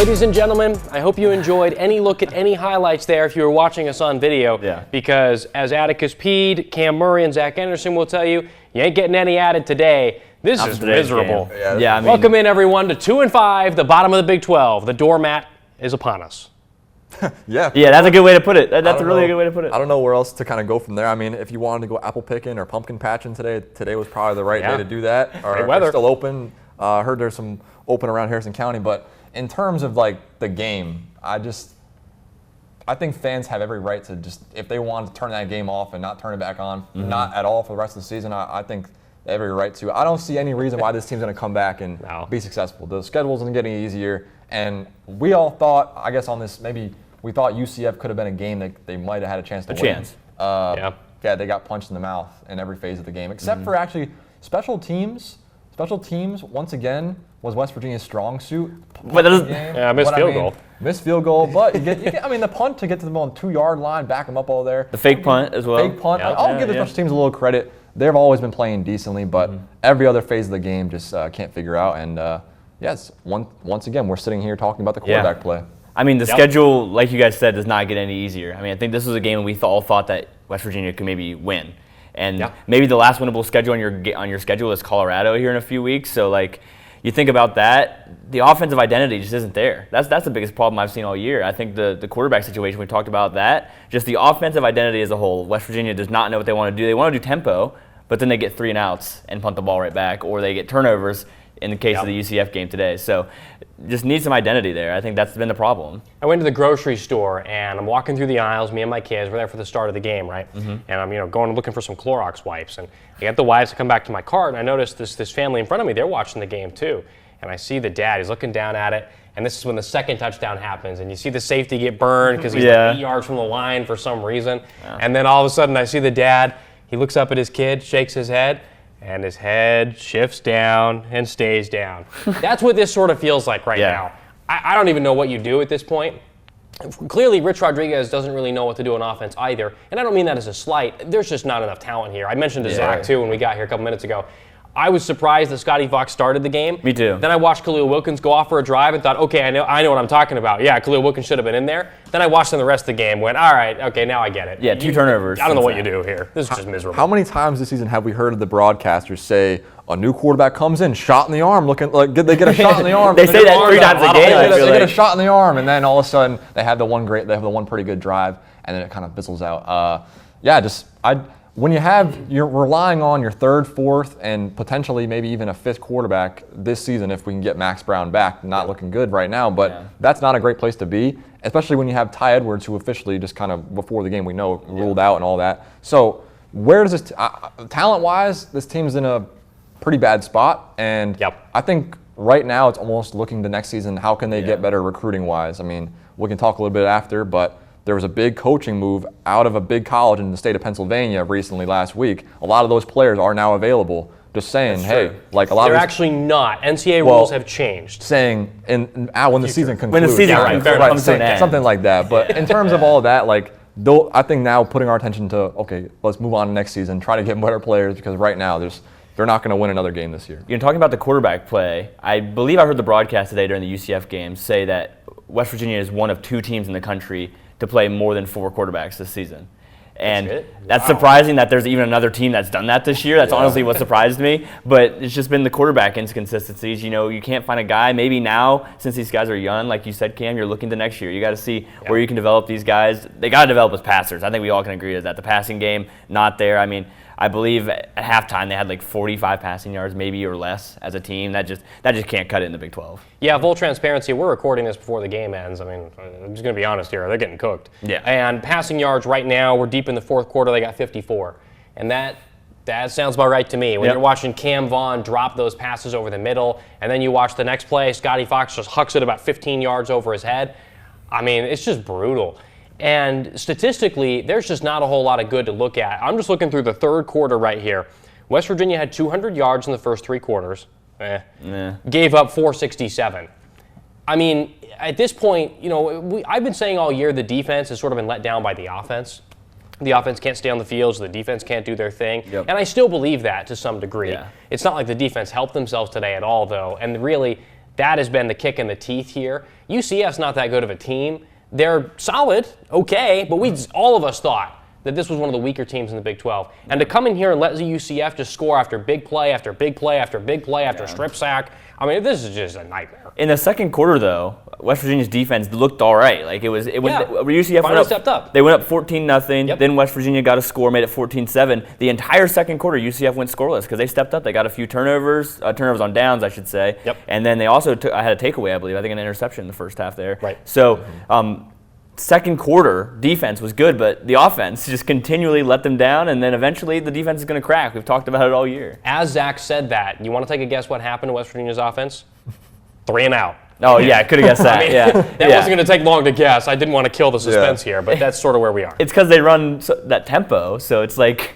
Ladies and gentlemen, I hope you enjoyed any look at any highlights there if you were watching us on video. Yeah. Because as Atticus Pead, Cam Murray, and Zach Anderson will tell you, you ain't getting any added today. This is miserable. Yeah, I mean, welcome in, everyone, to 2-5, the bottom of the Big 12. The doormat is upon us. Yeah, that's a good way to put it. That's a really good way to put it. I don't know where else to kind of go from there. I mean, if you wanted to go apple picking or pumpkin patching today was probably the right day to do that. Great weather. It's still open. I heard there's some open around Harrison County, but in terms of like the game, I think fans have every right to just, if they want to turn that game off and not turn it back on, not at all for the rest of the season, I think they have every right to. I don't see any reason why this team's going to come back and be successful. The schedule isn't getting easier, and we all thought, I guess on this, maybe we thought UCF could have been a game that they might have had a chance to win. Yeah, they got punched in the mouth in every phase of the game, except for actually special teams. Special teams, once again, was West Virginia's strong suit. But missed field goal. Missed field goal, but you get, I mean, the punt to get to them on the 2-yard line, back them up all there. The fake punt as well. Fake punt. I'll give the special teams a little credit. They've always been playing decently, but every other phase of the game just can't figure out. And yes, once again, we're sitting here talking about the quarterback play. I mean, the schedule, like you guys said, does not get any easier. I mean, I think this was a game we all thought that West Virginia could maybe win. And maybe the last winnable schedule on your schedule is Colorado here in a few weeks. So, like, you think about that, the offensive identity just isn't there. That's the biggest problem I've seen all year. I think the quarterback situation, we talked about that. Just the offensive identity as a whole. West Virginia does not know what they want to do. They want to do tempo, but then they get 3 and outs and punt the ball right back, or they get turnovers in the case of the UCF game today. So just need some identity there. I think that's been the problem. I went to the grocery store, and I'm walking through the aisles. Me and my kids were there for the start of the game, right? And I'm going looking for some Clorox wipes. And I get the wipes to come back to my cart, and I notice this family in front of me, they're watching the game too. And I see the dad, he's looking down at it, and this is when the second touchdown happens, and you see the safety get burned because he's like 8 yards from the line for some reason. And then all of a sudden I see the dad, he looks up at his kid, shakes his head, and his head shifts down and stays down. That's what this sort of feels like right now. I don't even know what you do at this point. Clearly, Rich Rodriguez doesn't really know what to do on offense either, and I don't mean that as a slight. There's just not enough talent here. I mentioned to Zach, too, when we got here a couple minutes ago. I was surprised that Scotty Fox started the game. Me too. Then I watched Khalil Wilkins go off for a drive and thought, okay, I know what I'm talking about. Yeah, Khalil Wilkins should have been in there. Then I watched them the rest of the game, went, all right, okay, now I get it. Yeah, 2 turnovers. I don't know what you do here. This is just miserable. How many times this season have we heard of the broadcasters say, a new quarterback comes in, shot in the arm, looking like they get a shot in the arm. They say that 3 times a game. They get a shot in the arm, and then all of a sudden they have the one pretty good drive, and then it kind of fizzles out. When you're relying on your 3rd, 4th, and potentially maybe even a 5th quarterback this season, if we can get Max Brown back, not looking good right now, but that's not a great place to be, especially when you have Ty Edwards, who officially just kind of before the game we know ruled out and all that. So where does this talent-wise, this team's in a pretty bad spot, and I think right now it's almost looking to next season, how can they get better recruiting-wise? I mean, we can talk a little bit after, but there was a big coaching move out of a big college in the state of Pennsylvania recently last week. A lot of those players are now available. Just saying, hey, like a lot They're of actually not. NCAA rules have changed. Saying when the season concludes. When the season comes to an end. Something like that. But in terms of all of that, like, I think now putting our attention to, okay, let's move on to next season, try to get better players, because right now they're not going to win another game this year. You're talking about the quarterback play. I believe I heard the broadcast today during the UCF game say that West Virginia is one of 2 teams in the country to play more than 4 quarterbacks this season. And that's surprising that there's even another team that's done that this year. That's honestly what surprised me. But it's just been the quarterback inconsistencies. You know, you can't find a guy. Maybe now, since these guys are young, like you said, Cam, you're looking to next year. You got to see where you can develop these guys. They got to develop as passers. I think we all can agree with that. The passing game, not there. I mean, I believe at halftime they had like 45 passing yards, maybe, or less as a team. That just can't cut it in the Big 12. Yeah, full transparency, we're recording this before the game ends. I mean, I'm just going to be honest here. They're getting cooked. Yeah. And passing yards right now, we're deep in the 4th quarter. They got 54. And that sounds about right to me. When you're watching Cam Vaughn drop those passes over the middle, and then you watch the next play, Scotty Fox just hucks it about 15 yards over his head. I mean, it's just brutal. And statistically, there's just not a whole lot of good to look at. I'm just looking through the 3rd quarter right here. West Virginia had 200 yards in the first 3 quarters. Gave up 467. I mean, at this point, you know, I've been saying all year the defense has sort of been let down by the offense. The offense can't stay on the field, so the defense can't do their thing. And I still believe that to some degree. It's not like the defense helped themselves today at all, though. And really, That has been the kick in the teeth here. UCF's not that good of a team. They're solid, okay, but all of us thought that this was one of the weaker teams in the Big 12. And to come in here and let the UCF just score after big play after big play after big play after strip sack, I mean, this is just a nightmare. In the second quarter, though, West Virginia's defense looked all right. Like UCF finally stepped up. They went up 14-0. Yep. Then West Virginia got a score, made it 14-7. The entire second quarter, UCF went scoreless because they stepped up. They got a few turnovers on downs, I should say. Yep. And then they also had a takeaway, I believe. I think an interception in the first half there. Right. So. Second quarter defense was good, but the offense just continually let them down, and then eventually the defense is going to crack. We've talked about it all year. As Zach said that, you want to take a guess what happened to West Virginia's offense? 3 and out. Oh, yeah, I could have guessed that. I mean, that wasn't going to take long to guess. I didn't want to kill the suspense here, but that's sort of where we are. It's because they run that tempo, so it's like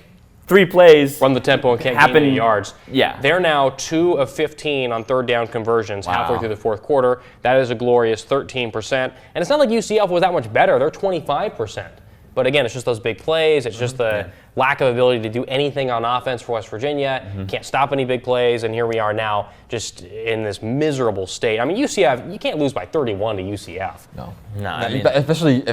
3 plays. Run the tempo and can't gain any yards. Yeah. They're now 2 of 15 on third down conversions halfway through the fourth quarter. That is a glorious 13%. And it's not like UCF was that much better. They're 25%. But again, it's just those big plays. It's just the lack of ability to do anything on offense for West Virginia. Can't stop any big plays. And here we are now just in this miserable state. I mean, UCF, you can't lose by 31 to UCF. No. I mean, especially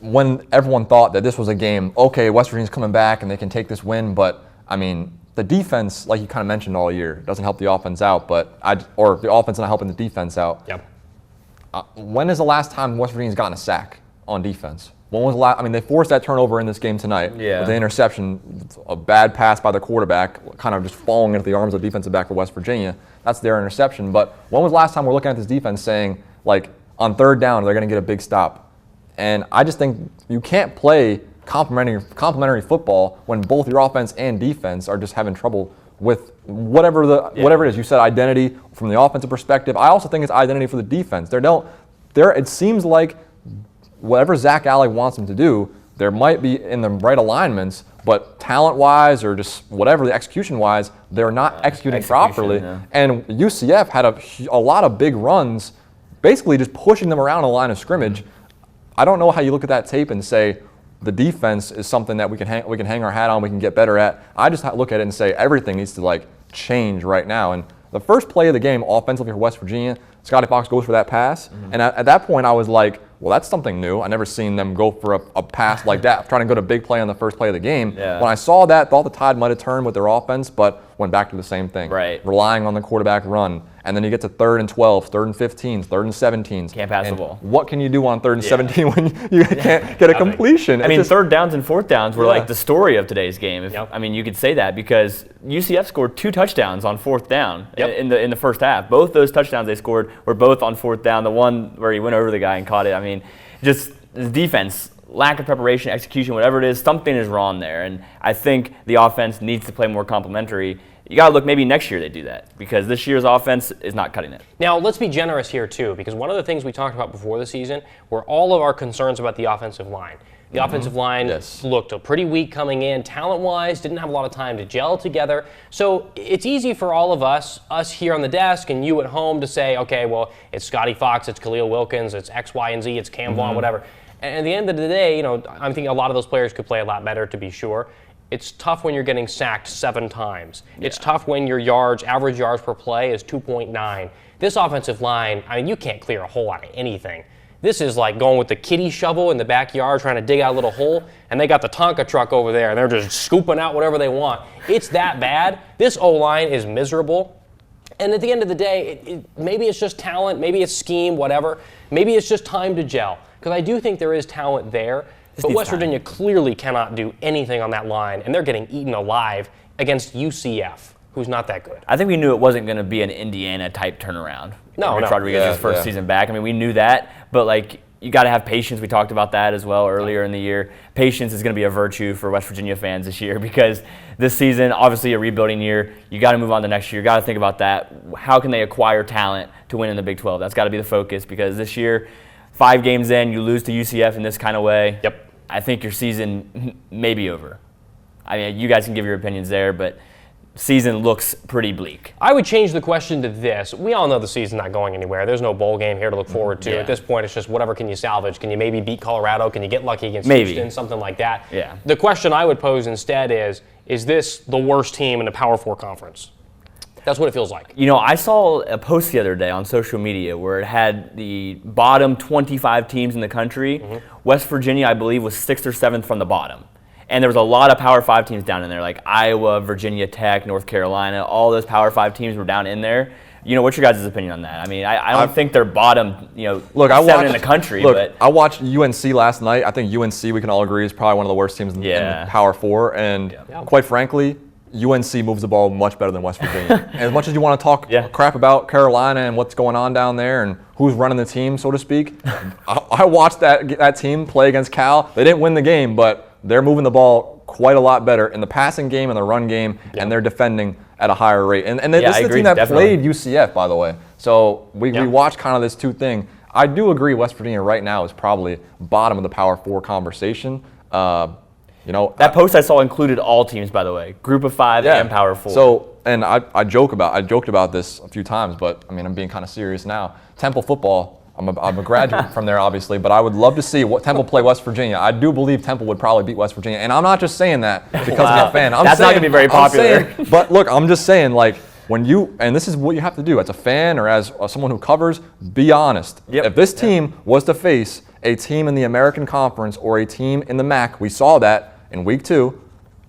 when everyone thought that this was a game, okay, West Virginia's coming back and they can take this win, but I mean, the defense, like you kind of mentioned all year, doesn't help the offense out, or the offense not helping the defense out. Yep. When is the last time West Virginia's gotten a sack on defense? When was the last? I mean, they forced that turnover in this game tonight with the interception, a bad pass by the quarterback, kind of just falling into the arms of the defensive back for West Virginia. That's their interception. But when was the last time we're looking at this defense saying, like, on third down, they're going to get a big stop? And I just think you can't play complementary football when both your offense and defense are just having trouble with whatever it is. You said identity from the offensive perspective. I also think it's identity for the defense. It seems like whatever Zach Alley wants them to do, there might be in the right alignments, but talent-wise or just whatever, the execution-wise, they're not executing properly. Yeah. And UCF had a lot of big runs, basically just pushing them around the line of scrimmage. I don't know how you look at that tape and say the defense is something that we can hang our hat on, we can get better at. I just look at it and say everything needs to change right now. And the first play of the game offensively for West Virginia, Scotty Fox goes for that pass. And at that point I was like, well, that's something new. I never seen them go for a pass like that, trying to go to big play on the first play of the game. Yeah. When I saw that, thought the tide might have turned with their offense, but went back to the same thing. Right. Relying on the quarterback run. And then you get to 3rd and 12, 3rd and 15, 3rd and 17. Can't pass the ball. What can you do on 3rd and 17 when you can't get a completion? I mean, third downs and fourth downs were like the story of today's game. Yep. I mean, you could say that because UCF scored 2 touchdowns on fourth down in the first half. Both those touchdowns they scored were both on fourth down. The one where he went over the guy and caught it. I mean, just the defense, lack of preparation, execution, whatever it is, something is wrong there. And I think the offense needs to play more complementary. You got to look maybe next year they do that because this year's offense is not cutting it. Now, let's be generous here, too, because one of the things we talked about before the season were all of our concerns about the offensive line. The offensive line looked pretty weak coming in, talent-wise, didn't have a lot of time to gel together. So it's easy for all of us here on the desk and you at home to say, okay, well, it's Scotty Fox, it's Khalil Wilkins, it's X, Y, and Z, it's Cam Vaughn, whatever. And at the end of the day, I'm thinking a lot of those players could play a lot better, to be sure. It's tough when you're getting sacked 7 times. Yeah. It's tough when your average yards per play is 2.9. This offensive line, I mean, you can't clear a hole out of anything. This is like going with the kiddie shovel in the backyard trying to dig out a little hole, and they got the Tonka truck over there, and they're just scooping out whatever they want. It's that bad. This O-line is miserable. And at the end of the day, maybe it's just talent, maybe it's scheme, whatever. Maybe it's just time to gel, because I do think there is talent there. But West Virginia clearly cannot do anything on that line, and they're getting eaten alive against UCF, who's not that good. I think we knew it wasn't going to be an Indiana-type turnaround. No. Rodriguez's first season back. I mean, we knew that, but you got to have patience. We talked about that as well earlier in the year. Patience is going to be a virtue for West Virginia fans this year because this season, obviously a rebuilding year. You got to move on to next year. You got to think about that. How can they acquire talent to win in the Big 12? That's got to be the focus because this year, 5 games in, you lose to UCF in this kind of way. Yep. I think your season may be over. I mean, you guys can give your opinions there, but season looks pretty bleak. I would change the question to this. We all know the season's not going anywhere. There's no bowl game here to look forward to. Yeah. At this point, it's just whatever can you salvage. Can you maybe beat Colorado? Can you get lucky against Maybe. Houston? Something like that. Yeah. The question I would pose instead is this the worst team in the Power 4 conference? That's what it feels like. I saw a post the other day on social media where it had the bottom 25 teams in the country. West Virginia, I believe, was 6th or 7th from the bottom. And there was a lot of Power 5 teams down in there, like Iowa, Virginia Tech, North Carolina. All those Power 5 teams were down in there. What's your guys' opinion on that? I mean, I don't think they're bottom, look, 7 in the country. But I watched UNC last night. I think UNC, we can all agree, is probably one of the worst teams in Power 4. And quite frankly, UNC moves the ball much better than West Virginia. And as much as you want to talk crap about Carolina and what's going on down there and who's running the team, so to speak, I watched that team play against Cal. They didn't win the game, but they're moving the ball quite a lot better in the passing game and the run game, and they're defending at a higher rate. And this is the team that played UCF, by the way. So we watched kind of this two thing. I do agree West Virginia right now is probably bottom of the Power 4 conversation. That post I saw included all teams, by the way, Group of 5 and Power 4. So, and I joked about this a few times, but I mean, I'm being kind of serious now. Temple football, I'm a graduate from there, obviously, but I would love to see what Temple play West Virginia. I do believe Temple would probably beat West Virginia, and I'm not just saying that because I'm a fan. That's not going to be very popular. But look, I'm just saying, like, and this is what you have to do as a fan or as someone who covers, be honest. If this team was to face a team in the American Conference or a team in the MAC, we saw that in week 2,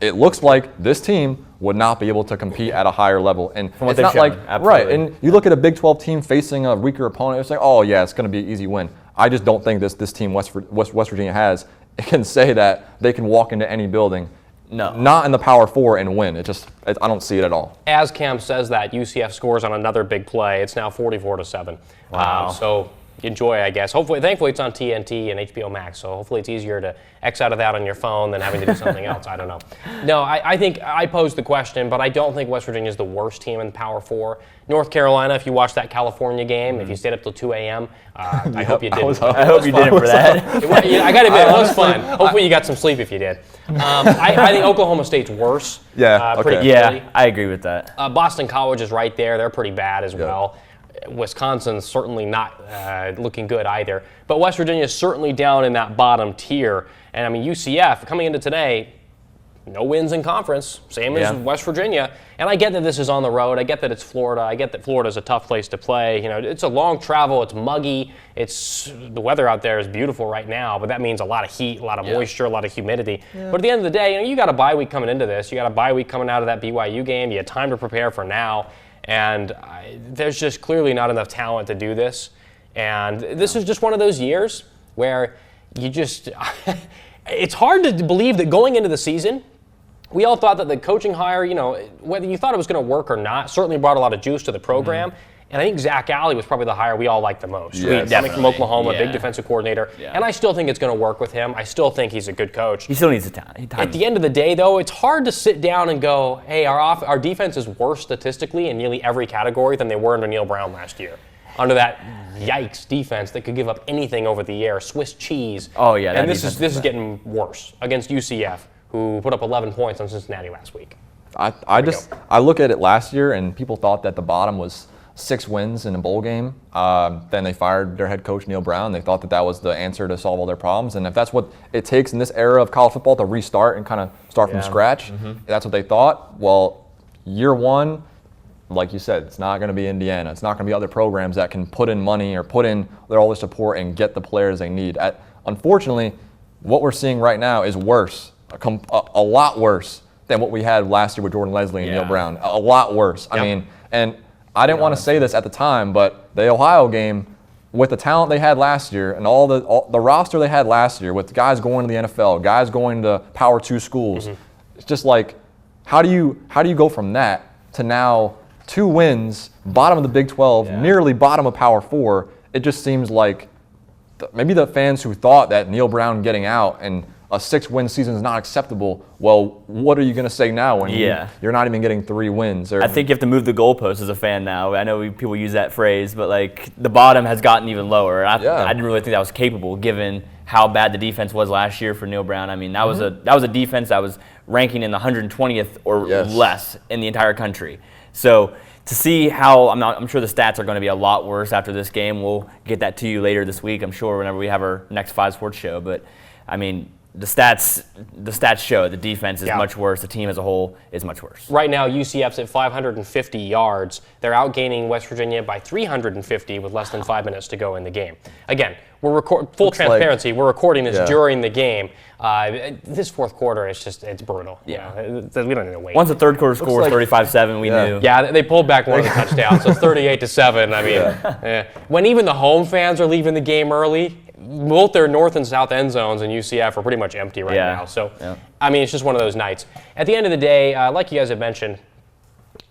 it looks like this team would not be able to compete at a higher level. And it's not like, right, and you look at a Big 12 team facing a weaker opponent, it's like, oh yeah, it's going to be an easy win. I just don't think this team West Virginia has, it can say that they can walk into any building, not in the Power 4 and win. I don't see it at all. As Cam says that, UCF scores on another big play. It's now 44-7. Wow. So enjoy, I guess. Thankfully, it's on TNT and HBO Max, so hopefully it's easier to X out of that on your phone than having to do something else. I don't know. No, I think I posed the question, but I don't think West Virginia is the worst team in Power 4. North Carolina, if you watched that California game, if you stayed up till 2 a.m., I hope you did. I hope you did it for that. I got to admit, it was fun. Hopefully you got some sleep if you did. I think Oklahoma State's worse. Pretty clearly. I agree with that. Boston College is right there. They're pretty bad as well. Wisconsin's certainly not looking good either. But West Virginia is certainly down in that bottom tier. And I mean, UCF, coming into today, no wins in conference, same as West Virginia. And I get that this is on the road. I get that it's Florida. I get that Florida's a tough place to play. It's a long travel. It's muggy. The weather out there is beautiful right now, but that means a lot of heat, a lot of moisture, a lot of humidity. But at the end of the day, you got a bye week coming into this. You got a bye week coming out of that BYU game. You had time to prepare for now. And there's just clearly not enough talent to do this. And this is just one of those years where it's hard to believe that going into the season, we all thought that the coaching hire, whether you thought it was going to work or not, certainly brought a lot of juice to the program. And I think Zach Alley was probably the hire we all liked the most. Coming from Oklahoma, big defensive coordinator. And I still think it's going to work with him. I still think he's a good coach. He still needs the talent. At the end of the day, though, it's hard to sit down and go, hey, our defense is worse statistically in nearly every category than they were under Neil Brown last year. Under that yikes defense that could give up anything over the air, Swiss cheese. Oh, yeah. And this is getting worse against UCF, who put up 11 points on Cincinnati last week. I look at it last year, and people thought that the bottom was 6 wins in a bowl game. Then they fired their head coach, Neil Brown. They thought that was the answer to solve all their problems. And if that's what it takes in this era of college football to restart and kind of start from scratch, that's what they thought. Well, year one, like you said, it's not going to be Indiana. It's not going to be other programs that can put in money or put in all their support and get the players they need. Unfortunately, what we're seeing right now is worse, a lot worse than what we had last year with Jordan Leslie and Neil Brown. A lot worse. I mean, and I didn't want to say this at the time, but the Ohio game, with the talent they had last year and all the roster they had last year, with guys going to the NFL, guys going to Power 2 schools, it's just like, how do you go from that to now 2 wins, bottom of the Big 12, nearly bottom of Power 4? It just seems like maybe the fans who thought that Neil Brown getting out and a 6-win season is not acceptable. Well, what are you going to say now when you're not even getting 3 wins? I think you have to move the goalposts as a fan now. I know people use that phrase, but like the bottom has gotten even lower. I didn't really think that was capable given how bad the defense was last year for Neil Brown. I mean, that was a defense that was ranking in the 120th or less in the entire country. So to see how, I'm sure the stats are going to be a lot worse after this game. We'll get that to you later this week, I'm sure, whenever we have our next 5 Sports show. But I mean, the stats show the defense is much worse. The team as a whole is much worse. Right now, UCF's at 550 yards. They're outgaining West Virginia by 350 with less than 5 minutes to go in the game. Again, we're full transparency. We're recording this during the game. This fourth quarter is it's brutal. Yeah. We don't need to wait. Once the third quarter score was 35-7, we knew. Yeah, they pulled back one of the touchdowns, so 38-7. I mean, when even the home fans are leaving the game early, both their north and south end zones in UCF are pretty much empty right now. So, I mean, it's just one of those nights. At the end of the day, like you guys have mentioned,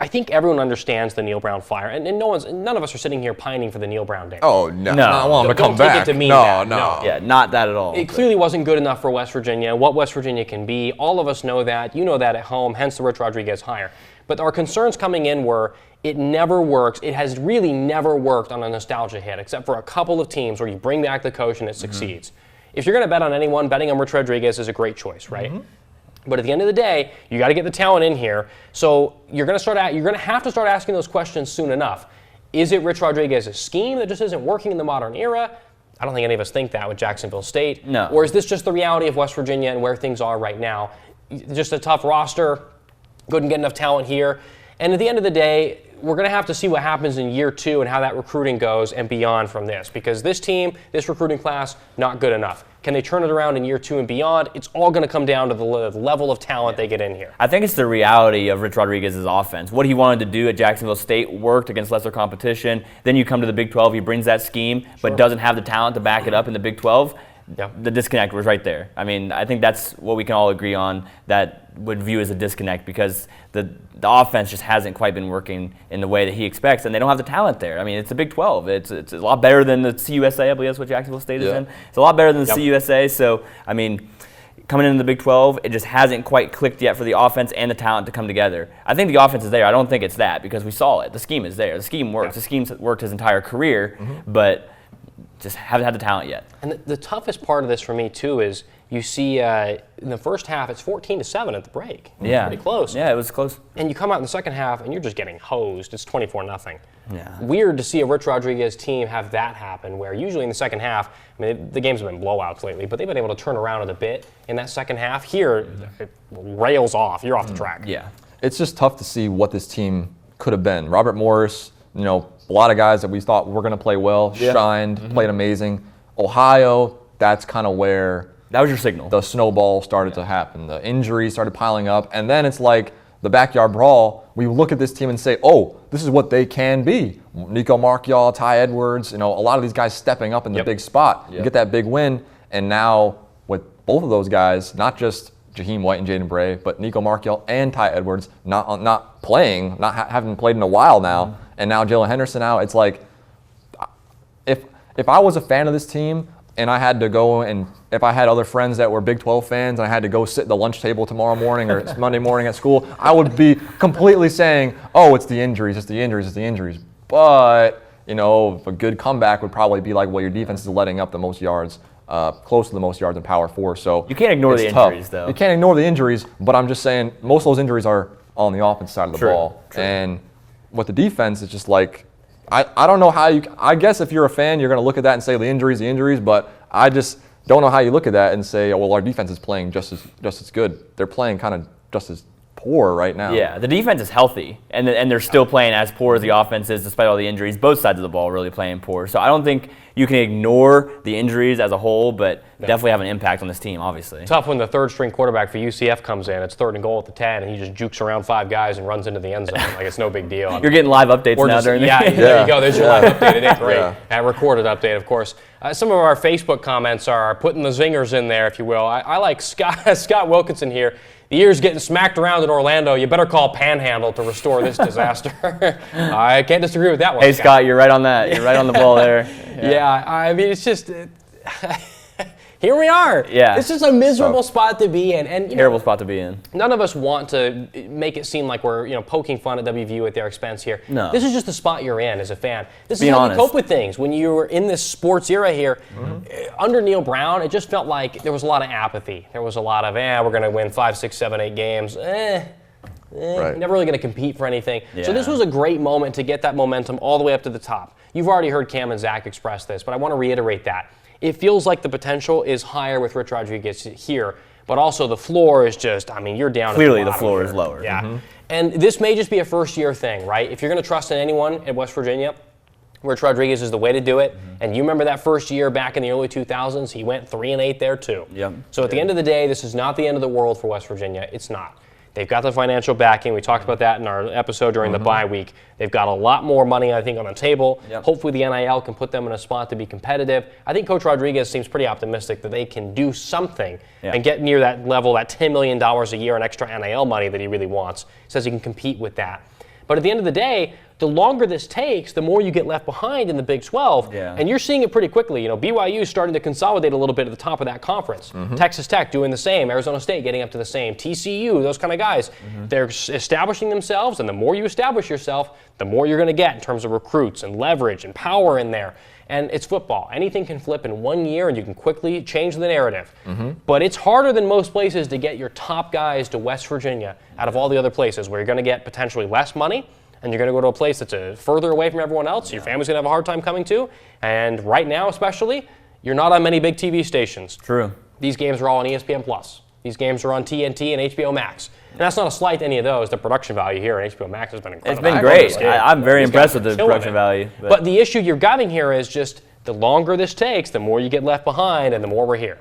I think everyone understands the Neil Brown fire, and none of us are sitting here pining for the Neil Brown day. Oh, no. No. I want him to come Don't take back. it to mean that. No. Yeah, not that at all. It clearly wasn't good enough for West Virginia, what West Virginia can be. All of us know that. You know that at home, hence the Rich Rodriguez hire. But our concerns coming in were it never works. It has really never worked on a nostalgia hit, except for a couple of teams where you bring back the coach and it succeeds. If you're going to bet on anyone, betting on Rich Rodriguez is a great choice, right? But at the end of the day, you got to get the talent in here. So you're going to have to start asking those questions soon enough. Is it Rich Rodriguez's scheme that just isn't working in the modern era? I don't think any of us think that with Jacksonville State. No. Or is this just the reality of West Virginia and where things are right now? Just a tough roster, couldn't get enough talent here. And at the end of the day, we're going to have to see what happens in year 2 and how that recruiting goes and beyond from this. Because this team, this recruiting class, not good enough. Can they turn it around in year 2 and beyond? It's all going to come down to the level of talent they get in here. I think it's the reality of Rich Rodriguez's offense. What he wanted to do at Jacksonville State worked against lesser competition. Then you come to the Big 12, he brings that scheme, but doesn't have the talent to back it up in the Big 12. The disconnect was right there. I mean, I think that's what we can all agree on that would view as a disconnect because the offense just hasn't quite been working in the way that he expects, and they don't have the talent there. I mean, it's the Big 12. It's a lot better than the CUSA. I believe that's what Jacksonville State is in. It's a lot better than the CUSA. So, I mean, coming into the Big 12, it just hasn't quite clicked yet for the offense and the talent to come together. I think the offense is there. I don't think it's that because we saw it. The scheme is there. The scheme works. The scheme's worked his entire career, but just haven't had the talent yet. And the toughest part of this for me, too, is you see in the first half, it's 14-7 at the break. Yeah. Pretty close. Yeah, it was close. And you come out in the second half, and you're just getting hosed. It's 24-0. Yeah. Weird to see a Rich Rodriguez team have that happen, where usually in the second half, I mean, the games have been blowouts lately, but they've been able to turn around it a bit in that second half. Here, it rails off. You're off the track. Yeah. It's just tough to see what this team could have been. Robert Morris, you know, a lot of guys that we thought were going to play well, shined, played amazing. Ohio, that's kind of where that was your signal. The snowball started to happen. The injuries started piling up, and then it's like the backyard brawl. We look at this team and say, oh, this is what they can be. Nico Marchiol, Ty Edwards, you know, a lot of these guys stepping up in the big spot. You get that big win, and now with both of those guys, not just Jaheim White and Jaden Bray, but Nico Marchiol and Ty Edwards not playing, haven't played in a while now, and now Jalen Henderson out. It's like, if I was a fan of this team and I had to go and if I had other friends that were Big 12 fans and I had to go sit at the lunch table tomorrow morning or it's Monday morning at school, I would be completely saying, oh, it's the injuries, it's the injuries, it's the injuries. But, you know, a good comeback would probably be like, well, your defense is letting up the most yards, close to the most yards in Power 4. So you can't ignore the injuries, though. You can't ignore the injuries, but I'm just saying most of those injuries are on the offense side of the ball. And with the defense, it's just like, I don't know how you. I guess if you're a fan, you're going to look at that and say the injuries. But I just don't know how you look at that and say, oh, well, our defense is playing just as good. They're playing kind of just as poor right now. Yeah, the defense is healthy, and they're still playing as poor as the offense is, despite all the injuries. Both sides of the ball really playing poor. So I don't think you can ignore the injuries as a whole, but definitely have an impact on this team, obviously. Tough when the third-string quarterback for UCF comes in. It's 3rd and goal at the 10, and he just jukes around 5 guys and runs into the end zone. Like, it's no big deal. You're getting live updates now during the game. There you go. There's your live update. It ain't great. That recorded update, of course. Some of our Facebook comments are putting the zingers in there, if you will. I like Scott Wilkinson here. The ear's getting smacked around in Orlando. You better call Panhandle to restore this disaster. I can't disagree with that one. Hey, Scott, you're right on that. You're right on the ball there. Yeah, I mean, it's just... Here we are. Yeah. It's just a miserable spot to be in. And terrible spot to be in. None of us want to make it seem like we're poking fun at WVU at their expense here. No. This is just the spot you're in as a fan. This is how you cope with things. When you were in this sports era here, under Neil Brown, it just felt like there was a lot of apathy. There was a lot of, we're going to win 5, 6, 7, 8 games. Never really going to compete for anything. Yeah. So this was a great moment to get that momentum all the way up to the top. You've already heard Cam and Zach express this, but I want to reiterate that. it feels like the potential is higher with Rich Rodriguez here, but also the floor is just, I mean, you're down. Clearly the floor is lower. Yeah. And this may just be a first-year thing, right? If you're going to trust in anyone at West Virginia, Rich Rodriguez is the way to do it. And you remember that first year back in the early 2000s, he went 3-8 there too. Yep. So at the end of the day, this is not the end of the world for West Virginia. It's not. They've got the financial backing. We talked about that in our episode during the bye week. They've got a lot more money, I think, on the table. Yep. Hopefully the NIL can put them in a spot to be competitive. I think Coach Rodriguez seems pretty optimistic that they can do something and get near that level, that $10 million a year in extra NIL money that he really wants. He says he can compete with that. But at the end of the day, the longer this takes, the more you get left behind in the Big 12. Yeah. And you're seeing it pretty quickly. You know, BYU is starting to consolidate a little bit at the top of that conference. Texas Tech doing the same. Arizona State getting up to the same. TCU, those kind of guys. They're establishing themselves, and the more you establish yourself, the more you're going to get in terms of recruits and leverage and power in there. And it's football. Anything can flip in 1 year, and you can quickly change the narrative. But it's harder than most places to get your top guys to West Virginia out of all the other places where you're going to get potentially less money, and you're going to go to a place that's further away from everyone else. Your family's going to have a hard time coming to. And right now especially, you're not on many big TV stations. True. These games are all on ESPN+. These games are on TNT and HBO Max. And that's not a slight to any of those. The production value here on HBO Max has been incredible. It's been great. I'm very impressed with the production value. But the issue you're having here is just the longer this takes, the more you get left behind and the more we're here.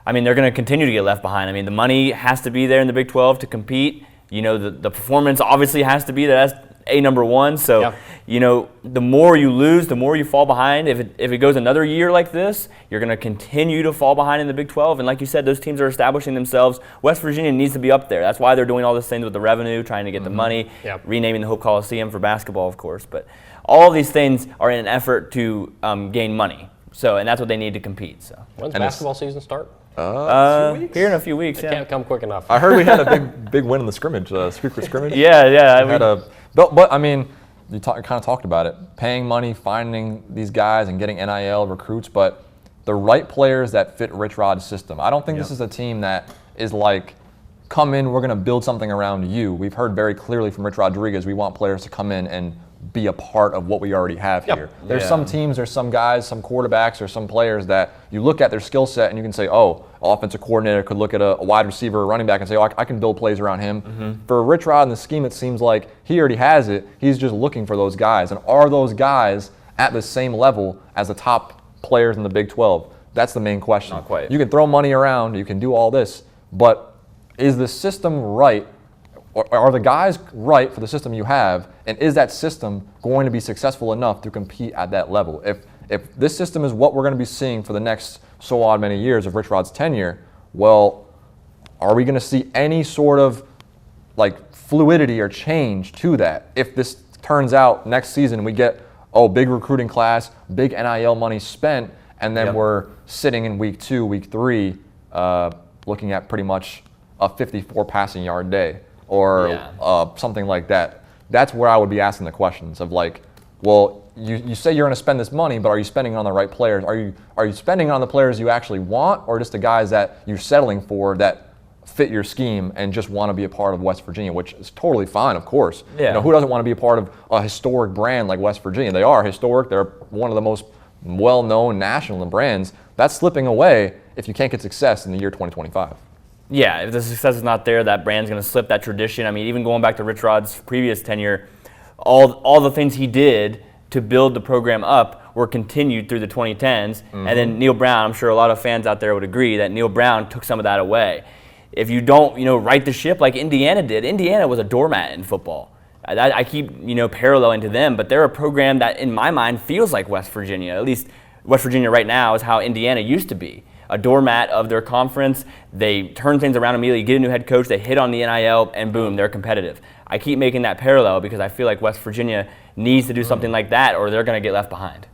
I mean, they're going to continue to get left behind. I mean, the money has to be there in the Big 12 to compete. You know, the performance obviously has to be there. That's number one. So, you know, the more you lose, the more you fall behind. If it goes another year like this, you're going to continue to fall behind in the Big 12. And like you said, those teams are establishing themselves. West Virginia needs to be up there. That's why they're doing all these things with the revenue, trying to get the money, renaming the Hope Coliseum for basketball, of course. But all of these things are in an effort to gain money. So, and that's what they need to compete. So, when's basketball season start? Here in a few weeks. It can't come quick enough. I heard we had a big win in the scrimmage, secret scrimmage. Yeah. But I mean, you kind of talked about it. Paying money, finding these guys, and getting NIL recruits, but the right players that fit Rich Rod's system. I don't think this is a team that is like, come in, we're going to build something around you. We've heard very clearly from Rich Rodriguez, we want players to come in and be a part of what we already have here. There's some teams, there's some guys, some quarterbacks, or some players that you look at their skill set and you can say, oh, offensive coordinator could look at a wide receiver or running back and say, oh, I can build plays around him. For Rich Rod in the scheme, it seems like he already has it. He's just looking for those guys. And are those guys at the same level as the top players in the Big 12? That's the main question. Not quite. You can throw money around, you can do all this, but is the system right? Or are the guys right for the system you have, and is that system going to be successful enough to compete at that level? If this system is what we're going to be seeing for the next so odd many years of Rich Rod's tenure, well, are we going to see any sort of like fluidity or change to that? If this turns out next season we get, big recruiting class, big NIL money spent, and then we're sitting in week 2, week 3, looking at pretty much a 54 passing yard day. Or something like that. That's where I would be asking the questions of like, well, you say you're going to spend this money, but are you spending it on the right players? Are you spending it on the players you actually want, or just the guys that you're settling for that fit your scheme and just want to be a part of West Virginia, which is totally fine, of course. Yeah. You know, who doesn't want to be a part of a historic brand like West Virginia? They are historic. They're one of the most well-known national brands. That's slipping away if you can't get success in the year 2025. Yeah, if the success is not there, that brand's going to slip, that tradition. I mean, even going back to Rich Rod's previous tenure, all the things he did to build the program up were continued through the 2010s. And then Neil Brown, I'm sure a lot of fans out there would agree that Neil Brown took some of that away. If you don't, right the ship like Indiana did, Indiana was a doormat in football. I keep, paralleling to them, but they're a program that, in my mind, feels like West Virginia. At least West Virginia right now is how Indiana used to be. A doormat of their conference. They turn things around immediately, get a new head coach, they hit on the NIL, and boom, they're competitive. I keep making that parallel because I feel like West Virginia needs to do something like that or they're going to get left behind.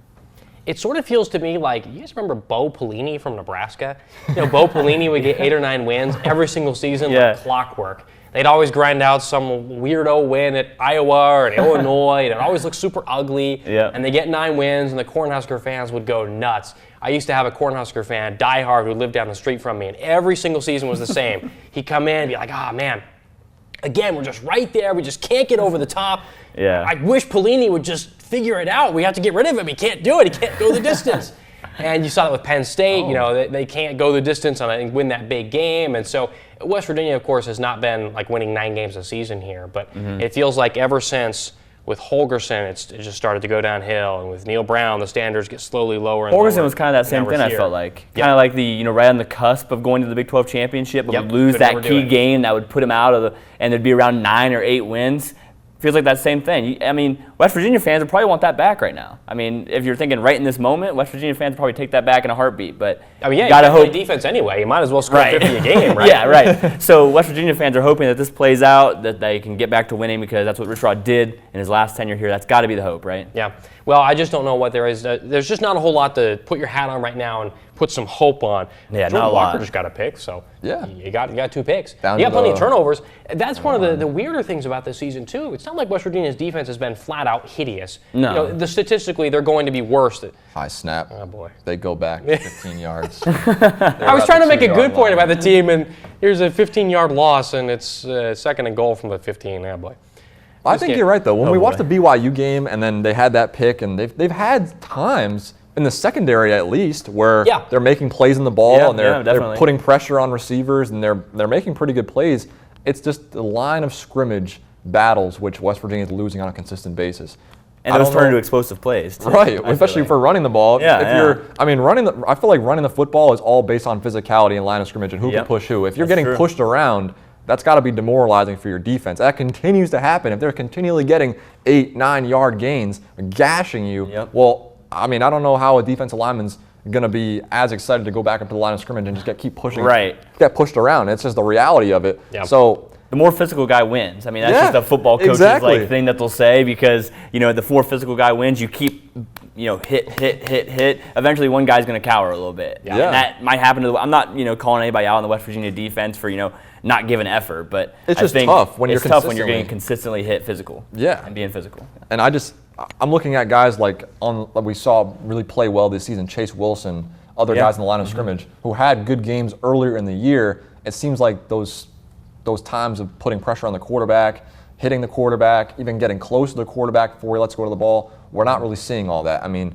It sort of feels to me like, you guys remember Bo Pelini from Nebraska? Bo Pelini would get 8 or 9 wins every single season like clockwork. They'd always grind out some weirdo win at Iowa or at Illinois, and it always looked super ugly. And they get 9 wins, and the Cornhusker fans would go nuts. I used to have a Cornhusker fan, diehard, who lived down the street from me, and every single season was the same. He'd come in and be like, man, again, we're just right there. We just can't get over the top. I wish Pelini would just figure it out. We have to get rid of him. He can't do it. He can't go the distance. And you saw that with Penn State. You know, they can't go the distance and win that big game. And so West Virginia, of course, has not been like winning 9 games a season here. But it feels like ever since with Holgorsen, it just started to go downhill. And with Neil Brown, the standards get slowly lower and lower. Holgorsen was kind of that same thing, I felt like. Kind of like right on the cusp of going to the Big 12 championship, but would lose that key game that would put him out of and there'd be around 9 or 8 wins. Feels like that same thing. I mean, West Virginia fans would probably want that back right now. I mean, if you're thinking right in this moment, West Virginia fans would probably take that back in a heartbeat. But I mean, you gotta play defense anyway. You might as well score 50 a game, right? Yeah, right. So West Virginia fans are hoping that this plays out, that they can get back to winning because that's what Rich Rod did in his last tenure here. That's got to be the hope, right? Yeah. Well, I just don't know what there is. There's just not a whole lot to put your hat on right now and put some hope on. Yeah, Jordan not a Walker lot. just got a pick, so Yeah. you got 2 picks. You Down got to plenty the- of turnovers. That's one of the weirder things about this season too. It's not like West Virginia's defense has been flat out hideous. No. You know, statistically, they're going to be worse. High snap. Oh boy. They go back 15 yards. I was trying to make a good point about the team, and here's a 15-yard loss, and it's 2nd and goal from the 15. Oh boy. I think you're right, though. When we boy. watched the BYU game and then they had that pick, and they've had times in the secondary at least where they're making plays in the ball and they're putting pressure on receivers and they're making pretty good plays. It's just the line of scrimmage battles which West Virginia is losing on a consistent basis. And those turn into explosive plays, too. Right, especially for running the ball. I mean, I feel like running the football is all based on physicality and line of scrimmage and who can push who. If you're getting pushed around, that's got to be demoralizing for your defense. That continues to happen. If they're continually getting 8, 9-yard gains, gashing you, well, I mean, I don't know how a defensive lineman's going to be as excited to go back up to the line of scrimmage and just keep pushing, get pushed around. It's just the reality of it. So the more physical guy wins. I mean, that's just a football coach's like thing that they'll say because, you know, the more physical guy wins, you keep, you know, hit. Eventually one guy's going to cower a little bit. And that might happen to I'm not, you know, calling anybody out on the West Virginia defense for, you know, not giving effort, but it's just tough when you're getting consistently hit physical. And being physical. And I'm looking at guys like we saw really play well this season, Chase Wilson, other guys in the line of scrimmage who had good games earlier in the year. It seems like those times of putting pressure on the quarterback, hitting the quarterback, even getting close to the quarterback before he lets go of the ball, we're not really seeing all that. I mean,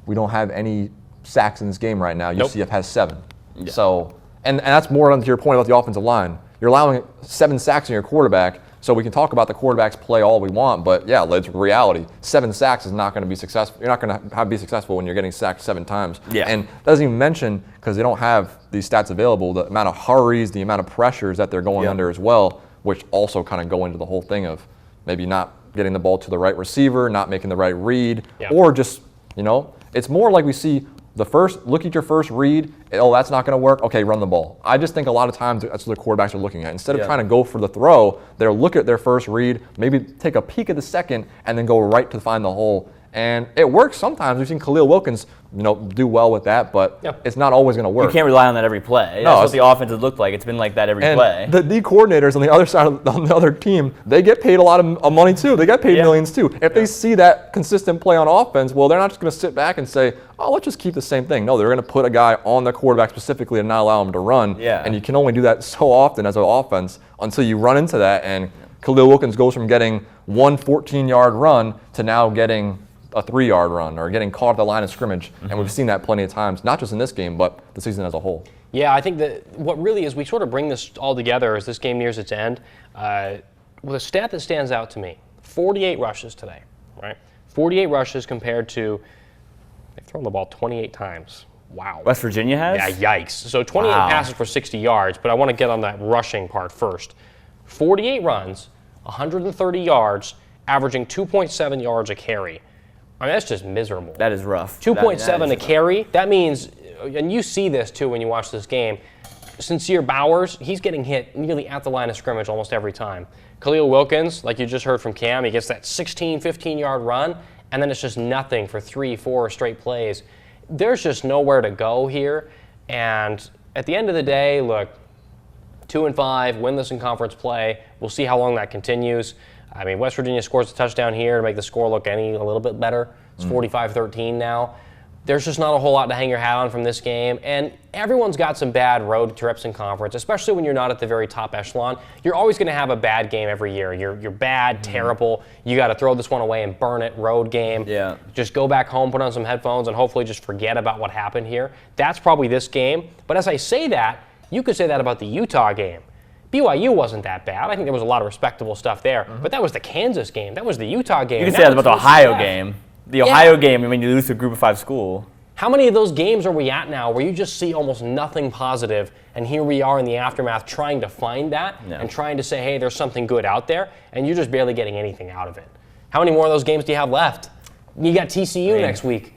we don't have any sacks in this game right now. UCF has 7. So, and that's more to your point about the offensive line. You're allowing 7 sacks in your quarterback, so we can talk about the quarterback's play all we want, but it's reality. 7 sacks is not going to be successful. You're not going to be successful when you're getting sacked 7 times. And that doesn't even mention, because they don't have these stats available, the amount of hurries, the amount of pressures that they're going under as well, which also kind of go into the whole thing of maybe not getting the ball to the right receiver, not making the right read, or just, you know, it's more like we see look at your first read, that's not going to work, okay, run the ball. I just think a lot of times that's what the quarterbacks are looking at. Instead of trying to go for the throw, they'll look at their first read, maybe take a peek at the second, and then go right to find the hole. And it works sometimes. We've seen Khalil Wilkins, you know, do well with that, but it's not always going to work. You can't rely on that every play. That's what the offense has looked like. It's been like that every play. The D coordinators on the other side, on the other team, they get paid a lot of money too. They get paid millions too. If they see that consistent play on offense, well, they're not just going to sit back and say, oh, let's just keep the same thing. No, they're going to put a guy on the quarterback specifically and not allow him to run. And you can only do that so often as an offense until you run into that. And Khalil Wilkins goes from getting one 14-yard run to now getting a 3-yard run or getting caught at the line of scrimmage. And we've seen that plenty of times, not just in this game, but the season as a whole. Yeah, I think that what really is, we sort of bring this all together as this game nears its end. With a stat that stands out to me, 48 rushes today, right? 48 rushes compared to, they've thrown the ball 28 times. Wow. West Virginia has? Yeah, yikes. So 28 passes for 60 yards, but I want to get on that rushing part first. 48 runs, 130 yards, averaging 2.7 yards a carry. I mean, that's just miserable. That is rough. 2.7 a carry. That means, and you see this too when you watch this game, Sincere Bowers, he's getting hit nearly at the line of scrimmage almost every time. Khalil Wilkins, like you just heard from Cam, he gets that 16, 15-yard run, and then it's just nothing for 3, 4 straight plays. There's just nowhere to go here. And at the end of the day, look, 2-5, win this in conference play. We'll see how long that continues. I mean, West Virginia scores a touchdown here to make the score look a little bit better. It's 45-13 now. there's just not a whole lot to hang your hat on from this game. And everyone's got some bad road trips in conference, especially when you're not at the very top echelon. You're always going to have a bad game every year. You're bad, terrible. You got to throw this one away and burn it. Road game. Yeah. Just go back home, put on some headphones, and hopefully just forget about what happened here. That's probably this game. But as I say that, you could say that about the Utah game. BYU wasn't that bad. I think there was a lot of respectable stuff there. But that was the Kansas game. That was the Utah game. You can say that about the Ohio game. The Ohio game, when you lose to a Group of 5 school. How many of those games are we at now where you just see almost nothing positive, and here we are in the aftermath trying to find that and trying to say, hey, there's something good out there, and you're just barely getting anything out of it. How many more of those games do you have left? You got TCU next week.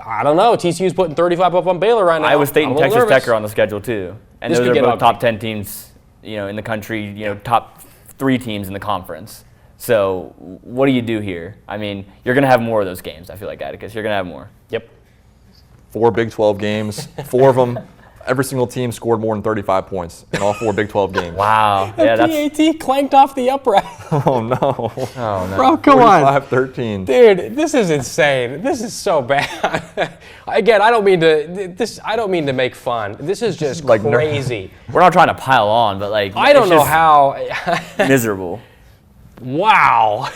I don't know. TCU's putting 35 up on Baylor right now. Iowa State and Texas Tech are on the schedule too. And those are both top 10 teams, in the country, top 3 teams in the conference. So what do you do here? I mean, you're going to have more of those games, I feel like, Atticus. You're going to have more. Yep. 4 Big 12 games, 4 of them, every single team scored more than 35 points in all 4 Big 12 games. Wow. Yeah, PAT clanked off the upright. Oh, no. Oh, no. Bro, come on. 45-13. Dude, this is insane. This is so bad. Again, I don't mean to make fun. This is just like crazy. We're not trying to pile on, but I don't know how. Miserable. Wow.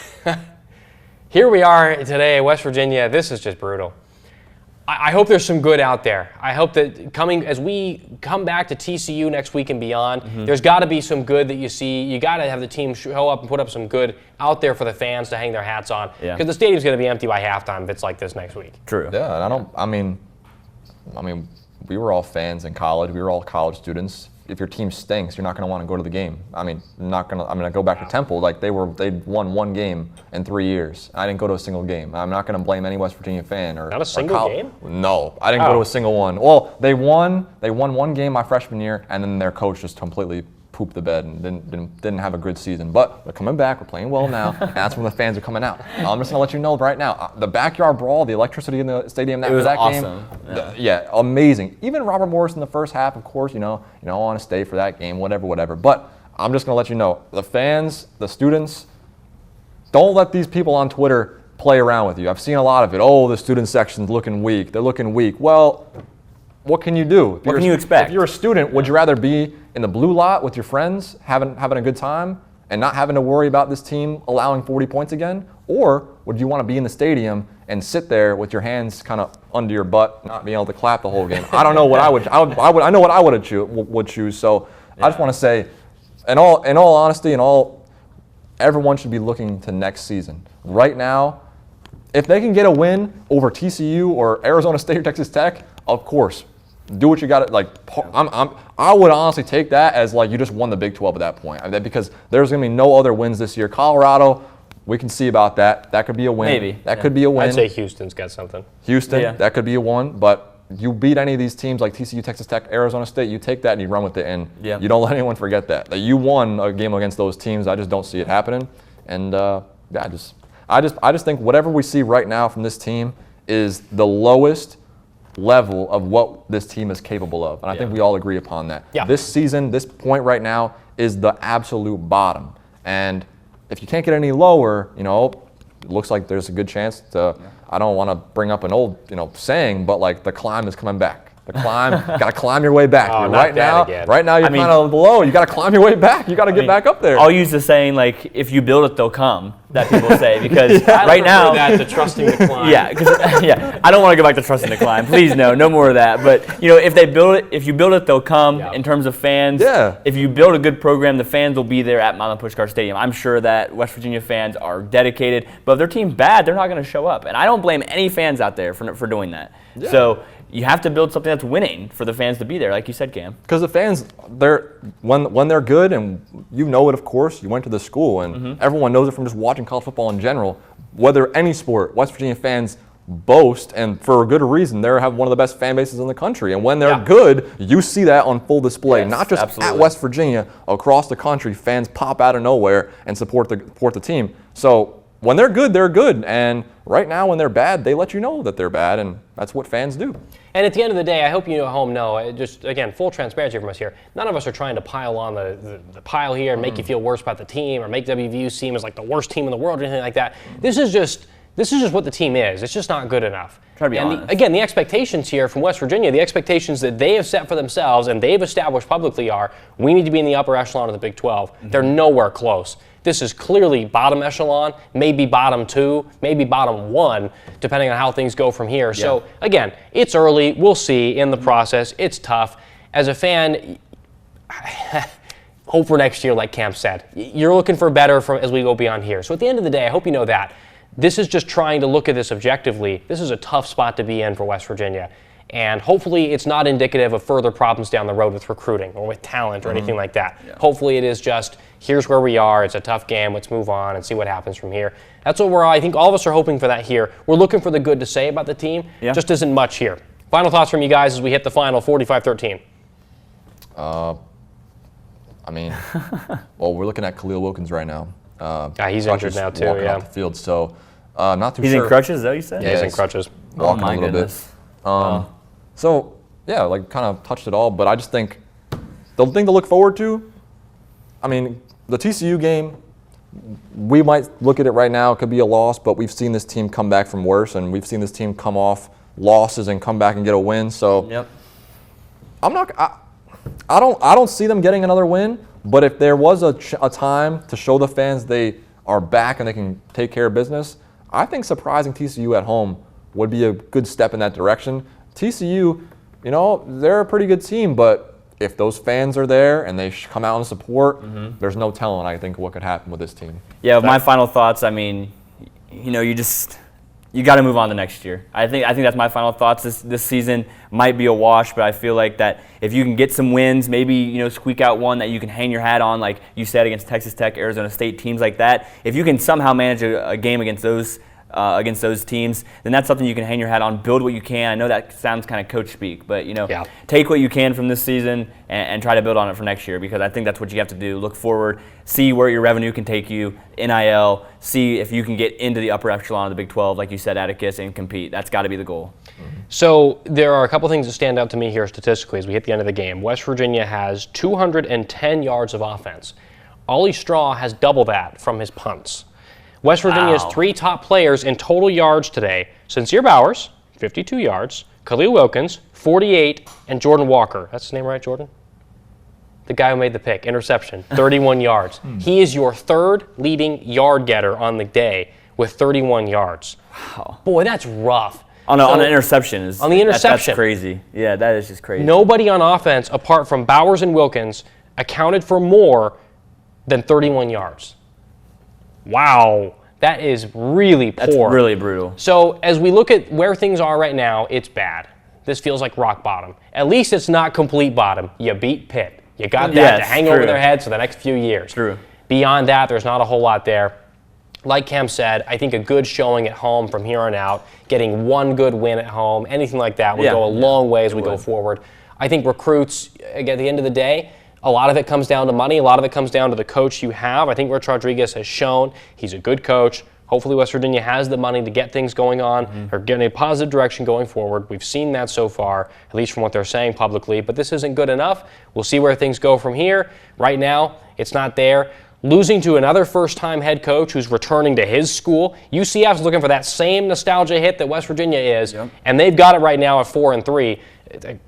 Here we are today, West Virginia. This is just brutal. I hope there's some good out there. I hope that as we come back to TCU next week and beyond, there's got to be some good that you see. You got to have the team show up and put up some good out there for the fans to hang their hats on. Because the stadium's going to be empty by halftime if it's like this next week. True. Yeah, and I mean, we were all fans in college. We were all college students. If your team stinks, you're not going to want to go to the game. I mean, I go back to Temple. Like they'd won 1 game in 3 years. I didn't go to a single game. I'm not going to blame any West Virginia fan or not a single game. No, I didn't go to a single one. Well, they won 1 game my freshman year, and then their coach just completely pooped the bed and didn't have a good season. But they're coming back. We're playing well now. And that's when the fans are coming out. I'm just gonna let you know right now. The backyard brawl, the electricity in the stadium it was that awesome. game, amazing. Even Robert Morris in the first half, of course. I want to stay for that game, whatever. But I'm just gonna let you know, the fans, the students, don't let these people on Twitter play around with you. I've seen a lot of it. Oh, the student section's looking weak. They're looking weak. Well, what can you do? What can you expect? If you're a student, would you rather be in the blue lot with your friends, having a good time, and not having to worry about this team allowing 40 points again? Or would you want to be in the stadium and sit there with your hands kind of under your butt, not being able to clap the whole game? I don't know what I would. I know what I would choose. So I just want to say, in all honesty, everyone should be looking to next season. Right now, if they can get a win over TCU or Arizona State or Texas Tech, of course, do what you got to. I would honestly take that as you just won the Big 12 at that point, because there's going to be no other wins this year. Colorado, we can see about that. That could be a win. Maybe that could be a win. I'd say Houston's got something. Houston, that could be a one. But you beat any of these teams like TCU, Texas Tech, Arizona State, you take that and you run with it, and you don't let anyone forget that you won a game against those teams. I just don't see it happening, and I just think whatever we see right now from this team is the lowest level of what this team is capable of. And I think we all agree upon that. Yeah. This season, this point right now is the absolute bottom. And if you can't get any lower, it looks like there's a good chance to, I don't want to bring up an old, saying, but the climb is coming back. The climb, got to climb your way back. Right now you're kind of below. You got to climb your way back. You got to get back up there. I'll use the saying if you build it, they'll come. That people say, because right now that's trusting the climb. I don't want to go back to trusting the climb. Please no more of that. But if you build it, they'll come. In terms of fans, if you build a good program, the fans will be there at Milan Puskar Stadium. I'm sure that West Virginia fans are dedicated, but if their team's bad, they're not going to show up. And I don't blame any fans out there for doing that. Yeah. So you have to build something that's winning for the fans to be there, like you said, Cam. Because the fans, when they're good, and you know it, of course, you went to the school, and everyone knows it from just watching college football in general. Whether any sport, West Virginia fans boast, and for a good reason, they have one of the best fan bases in the country. And when they're good, you see that on full display. Not just at West Virginia, across the country, fans pop out of nowhere and support the team. So when they're good, they're good. And right now, when they're bad, they let you know that they're bad, and that's what fans do. And at the end of the day, I hope you at home know, just again, full transparency from us here, none of us are trying to pile on the pile here and make you feel worse about the team or make WVU seem as the worst team in the world or anything like that. This This is just what the team is. It's just not good enough. Try to be honest. Again, the expectations here from West Virginia, the expectations that they have set for themselves and they've established publicly are, we need to be in the upper echelon of the Big 12. They're nowhere close. This is clearly bottom echelon, maybe bottom 2, maybe bottom 1, depending on how things go from here. Yeah. So, again, it's early. We'll see in the process. It's tough. As a fan, hope for next year, like Cam said. You're looking for better as we go beyond here. So at the end of the day, I hope you know that. This is just trying to look at this objectively. This is a tough spot to be in for West Virginia. And hopefully it's not indicative of further problems down the road with recruiting or with talent or anything like that. Yeah. Hopefully it is just, here's where we are. It's a tough game. Let's move on and see what happens from here. That's what I think all of us are hoping for that here. We're looking for the good to say about the team. Yeah. Just isn't much here. Final thoughts from you guys as we hit the final 45-13. I mean, well, we're looking at Khalil Wilkins right now. He's injured now too. Walking off the field, so not too sure. He's in crutches, is that what you said? Yeah, he's in crutches. Walking a little bit. So yeah, like kind of touched it all, but I just think the thing to look forward to. I mean, the TCU game, we might look at it right now. It could be a loss, but we've seen this team come back from worse, and we've seen this team come off losses and come back and get a win. So yep. I don't see them getting another win, but if there was a time to show the fans they are back and they can take care of business, I think surprising TCU at home would be a good step in that direction. TCU, they're a pretty good team, but if those fans are there and they come out and support, there's no telling, I think, what could happen with this team. Yeah, my final thoughts, I mean, you got to move on to next year. I think that's my final thoughts. This season might be a wash, but I feel like that if you can get some wins, maybe squeak out one that you can hang your hat on, like you said, against Texas Tech, Arizona State, teams like that. If you can somehow manage a game against those teams, then that's something you can hang your hat on. Build what you can. I know that sounds kind of coach speak, but take what you can from this season and try to build on it for next year, because I think that's what you have to do. Look forward, see where your revenue can take you, NIL, see if you can get into the upper echelon of the Big 12, like you said, Atticus, and compete. That's got to be the goal. So there are a couple things that stand out to me here statistically as we hit the end of the game. West Virginia has 210 yards of offense. Ollie Straw has double that from his punts. West Virginia's three top players in total yards today: Sincere Bowers, 52 yards, Khalil Wilkins, 48, and Jordan Walker. That's his name, right, Jordan? The guy who made the pick, interception, 31 yards. He is your third leading yard getter on the day with 31 yards. Wow. Boy, that's rough. On an interception. On the interception. That's crazy. Yeah, that is just crazy. Nobody on offense, apart from Bowers and Wilkins, accounted for more than 31 yards. Wow, that is really poor. That's really brutal. So as we look at where things are right now, it's bad. This feels like rock bottom. At least it's not complete bottom. You beat Pitt. You got that to hang over their heads for the next few years. True. Beyond that, there's not a whole lot there. Like Cam said, I think a good showing at home from here on out, getting one good win at home, anything like that would go a long way as we go forward. I think recruits, at the end of the day, a lot of it comes down to money. A lot of it comes down to the coach you have. I think Rich Rodriguez has shown he's a good coach. Hopefully West Virginia has the money to get things going on or get in a positive direction going forward. We've seen that so far, at least from what they're saying publicly, but this isn't good enough. We'll see where things go from here. Right now, it's not there. Losing to another first-time head coach who's returning to his school. UCF's looking for that same nostalgia hit that West Virginia is, and they've got it right now at 4-3.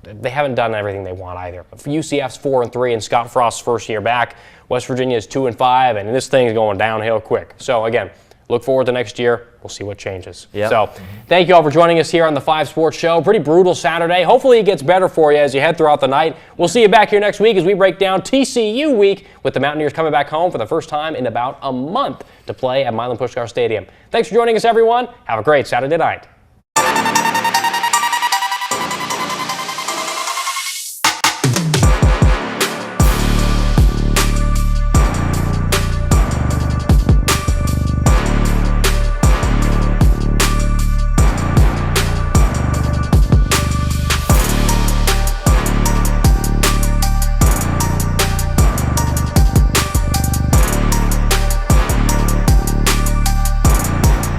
They haven't done everything they want either. But for UCF's 4-3 and Scott Frost's first year back, West Virginia is 2-5, and this thing's going downhill quick. So again, look forward to next year. We'll see what changes. So thank you all for joining us here on the 5 Sports Show. Pretty brutal Saturday. Hopefully it gets better for you as you head throughout the night. We'll see you back here next week as we break down TCU week with the Mountaineers coming back home for the first time in about a month to play at Milan Puskar Stadium. Thanks for joining us, everyone. Have a great Saturday night.